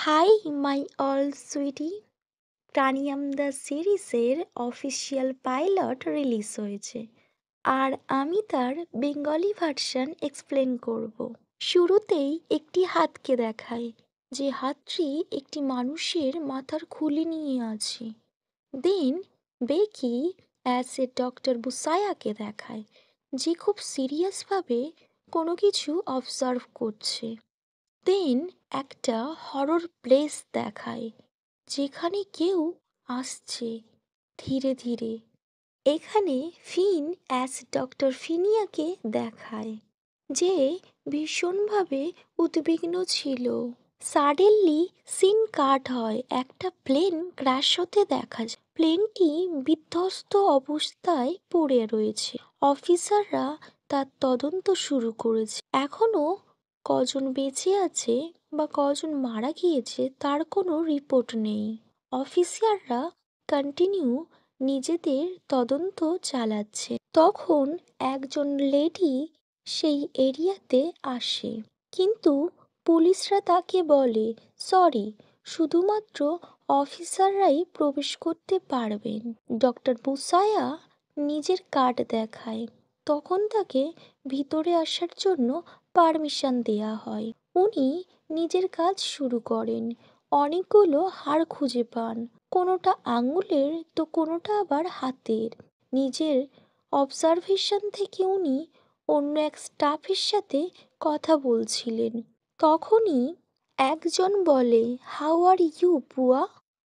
High my all sweetie. প্রাণিয়াম the সিরিজের official pilot release হয়েছে, আর আমি তার বেঙ্গলি ভার্সন এক্সপ্লেন করব। শুরুতেই একটি হাতকে দেখায়, যে হাতটি একটি মানুষের মাথার খুলি নিয়ে আছে। দেন বেকি অ্যাজ এ ডক্টর বুসায়াকে দেখায়, যে খুব সিরিয়াসভাবে কোনো কিছু অবজার্ভ করছে। দেন একটা হরর প্লেস দেখায়, যেখানে কেউ আসছে ধীরে ধীরে। এখানে ফিন অ্যাজ ডক্টর ফিনিয়াকে দেখায়, যে ভীষণভাবে উদ্বিগ্ন ছিল। সাডেনলি সিন কাট হয়, একটা প্লেন ক্র্যাশ হতে দেখা যায়। প্লেনটি বিধ্বস্ত অবস্থায় পড়ে রয়েছে। অফিসাররা তার তদন্ত শুরু করেছে। এখনো কজন বেঁচে আছে বা কজন মারা গিয়েছে তার কোনো রিপোর্ট নেই। অফিসাররা কন্টিনিউ নিজেদের তদন্ত চালাচ্ছে। তখন একজন লেডি সেই এরিয়াতে আসে, কিন্তু পুলিশরা তাকে বলে, সরি, শুধুমাত্র অফিসাররাই প্রবেশ করতে পারবেন। ডক্টর বুসায়া নিজের কার্ড দেখায়, তখন তাকে ভিতরে আসার জন্য পারমিশন দেয়া হয়। উনি নিজের কাজ শুরু করেন। অনেকগুলো হাড় খুঁজে পান, কোনোটা আঙুলের তো কোনোটা আবার হাতের। নিজের অবজারভেশন থেকে উনি অন্য এক স্টাফের সাথে কথা বলছিলেন। তখনই একজন বলে, হাউ আর ইউ বুয়া?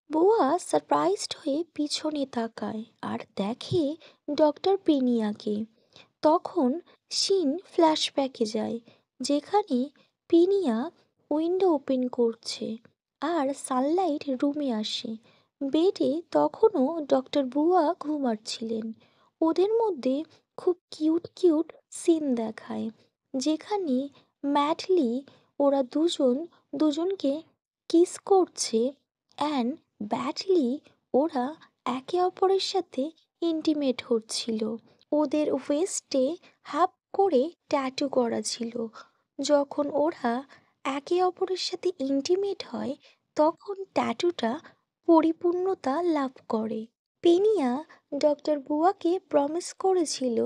বুয়া সারপ্রাইজড হয়ে পিছনে তাকায় আর দেখে ডক্টর পিনিয়াকে। তখন সিন ফ্ল্যাশব্যাকে যায়, যেখানে পিনিয়া উইন্ডো ওপেন করছে আর সানলাইট রুমে আসে। বেডে তখনও ডক্টর বুয়া ঘুমাচ্ছিলেন। ওদের মধ্যে খুব কিউট কিউট সিন দেখায়, যেখানে ম্যাডলি ওরা দুজনকে কিস করছে, অ্যান্ড ব্যাডলি ওরা একে অপরের সাথে ইন্টিমেট হচ্ছিল। ওদের ওয়েস্টে হাফ করে ট্যাটু করা ছিল। যখন ওরা একে অপরের সাথে ইন্টিমেট হয়, তখন ট্যাটুটা পরিপূর্ণতা লাভ করে। পেনিয়া ডক্টর বুয়াকে প্রমিস করেছিল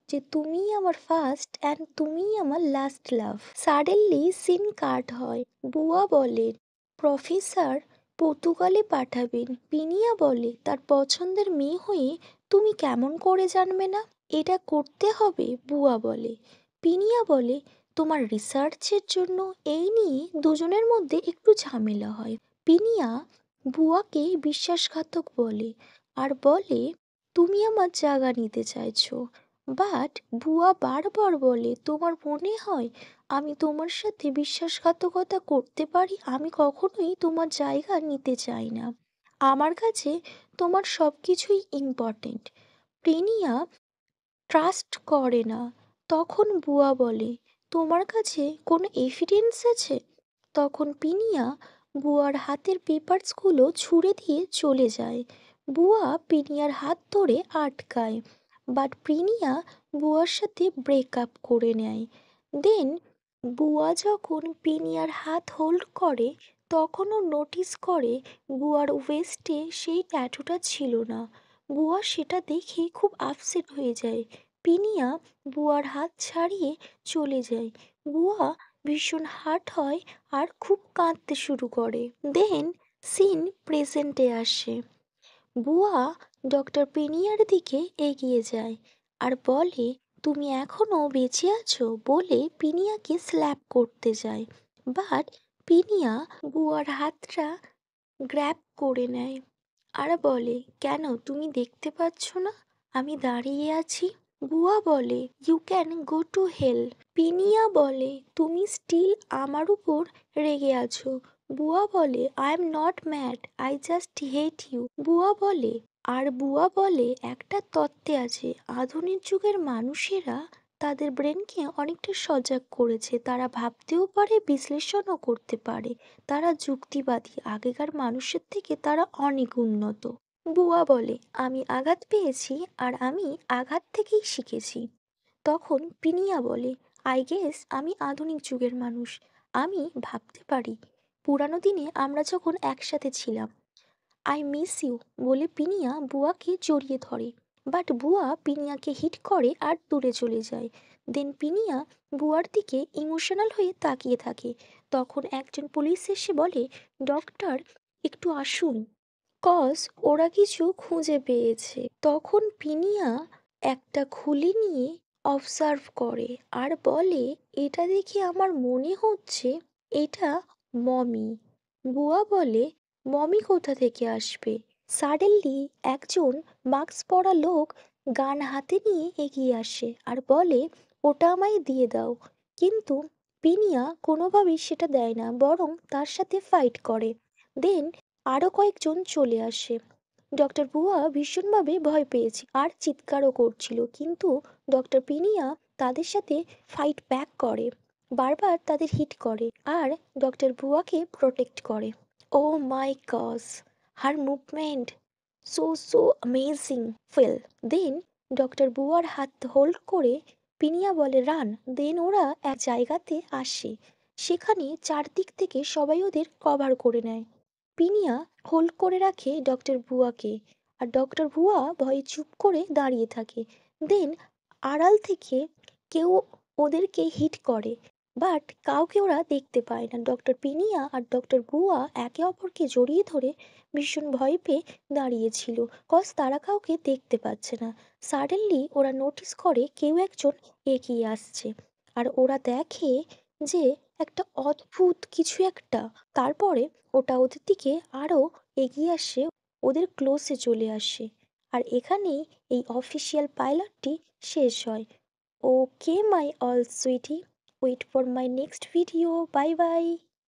যে তুমিই আমার ফার্স্ট অ্যান্ড তুমিই আমার লাস্ট লাভ। সাডেনলি সিন কাট হয়। বুয়া বলে, প্রফেসর পর্তুগালে পাঠাবেন। পিনিয়া বলে, তার পছন্দের মেয়ে হয়ে তুমি কেমন করে জানবে না? এটা করতে হবে, বুয়া বলে। পিনিয়া বলে, তোমার রিসার্চের জন্য। এই নিয়ে দুজনের মধ্যে একটু ঝামেলা হয়। পিনিয়া বুয়াকে বিশ্বাসঘাতক বলে আর বলে, তুমি আমার জায়গা নিতে চাইছো। বাট বুয়া বারবার বলে, তোমার মনে হয় আমি তোমার সাথে বিশ্বাসঘাতকতা করতে পারি? আমি কখনোই তোমার জায়গা নিতে চাই না। আমার কাছে তোমার সব কিছুই ইম্পর্টেন্ট। প্রিনিয়া ট্রাস্ট করে না। তখন বুয়া বলে, তোমার কাছে কোনো এভিডেন্স আছে? তখন পিনিয়া বুয়ার হাতের পেপারসগুলো ছুঁড়ে দিয়ে চলে যায়। বুয়া পিনিয়ার হাত ধরে আটকায়, বাট প্রিনিয়া বুয়ার সাথে ব্রেকআপ করে নেয়। দেন বুয়া যখন পিনিয়ার হাত হোল্ড করে, তখনও নোটিস করে বুয়ার ওয়েস্টে সেই ট্যাটুটা ছিল না। বুয়া সেটা দেখে খুব আপসেট হয়ে যায়। পিনিয়া বুয়ার হাত ছাড়িয়ে চলে যায়। বুয়া ভীষণ হার্ট হয় আর খুব কাঁদতে শুরু করে। দেন সিন প্রেজেন্টে আসে। বুয়া ডক্টর পিনিয়ার দিকে এগিয়ে যায় আর বলে, তুমি এখনো বেঁচে আছো বলে পিনিয়াকে স্ল্যাপ করতে যায়। বাট পিনিয়া বুয়ার হাতটা গ্র্যাব করে নেয় আর বলে, কেন তুমি দেখতে পাচ্ছ না আমি দাঁড়িয়ে আছি? বুয়া বলে, you can go to hell. Piniya বলে, তুমি স্টিল আমার উপর রেগে আছো। বুয়া বলে, I am not mad, I just hate you. বুয়া বলে একটা তত্ত্বে আছে, আধুনিক যুগের মানুষেরা তাদের ব্রেনকে অনেকটা সজাগ করেছে। তারা ভাবতেও পারে, বিশ্লেষণও করতে পারে। তারা যুক্তিবাদী। আগেকার মানুষের থেকে তারা অনেক উন্নত। বুয়া বলে, আমি আঘাত পেয়েছি আর আমি আঘাত থেকেই শিখেছি। তখন পিনিয়া বলে, আই গেস আমি আধুনিক যুগের মানুষ, আমি ভাবতে পারি। পুরানো দিনে আমরা যখন একসাথে ছিলাম। আই মিস ইউ বলে পিনিয়া বুয়াকে জড়িয়ে ধরে, বাট বুয়া পিনিয়াকে হিট করে আর দূরে চলে যায়। দেন পিনিয়া বুয়ার দিকে ইমোশনাল হয়ে তাকিয়ে থাকে। তখন একজন পুলিশ এসে বলে, ডক্টর একটু আসুন, কজ ওরা কিছু খুঁজে পেয়েছে। তখন পিনিয়া একটা খুলি নিয়ে অবজার্ভ করে আর বলে, এটা দেখে আমার মনে হচ্ছে এটা মমি। বুয়া বলে, মমি কোথা থেকে আসবে? সাডেনলি একজন মাস্ক পরা লোক গান হাতে নিয়ে এগিয়ে আসে আর বলে, ওটা আমায় দিয়ে দাও। কিন্তু পিনিয়া কোনোভাবেই সেটা দেয় না, বরং তার সাথে ফাইট করে। দেন আরও কয়েকজন চলে আসে। ডক্টর বুয়া ভীষণভাবে ভয় পেয়েছে আর চিৎকারও করছিল, কিন্তু ডক্টর পিনিয়া তাদের সাথে ফাইট ব্যাক করে, বারবার তাদের হিট করে আর ডক্টর বুয়াকে প্রোটেক্ট করে। ও মাই গস, হার মুভমেন্ট সো অ্যামেজিং ফেল। দেন ডক্টর বুয়ার হাত হোল্ড করে পিনিয়া বলে, রান। দেন ওরা এক জায়গাতে আসে, সেখানে চারদিক থেকে সবাই ওদের কভার করে নেয়। পিনিয়া হোল্ড করে রাখে ডক্টর ভুয়াকে, আর ডক্টর ভুয়া ভয়ে চুপ করে দাঁড়িয়ে থাকে। দেন আড়াল থেকে কেউ ওদেরকে হিট করে, বাট কাউকে ওরা দেখতে পায় না। ডক্টর পিনিয়া আর ডক্টর ভুয়া একে অপরকে জড়িয়ে ধরে ভীষণ ভয় পেয়ে দাঁড়িয়েছিল, কজ তারা কাউকে দেখতে পাচ্ছে না। সাডেনলি ওরা নোটিস করে কেউ একজন এগিয়ে আসছে, আর ওরা দেখে যে একটা অদ্ভুত কিছু একটা। তারপরে ওটা ওদের দিকে আরও এগিয়ে আসে, ওদের ক্লোজে চলে আসে। আর এখানেই এই অফিসিয়াল পাইলটটি শেষ হয়। Okay my all sweetie, wait for my next video. Bye by.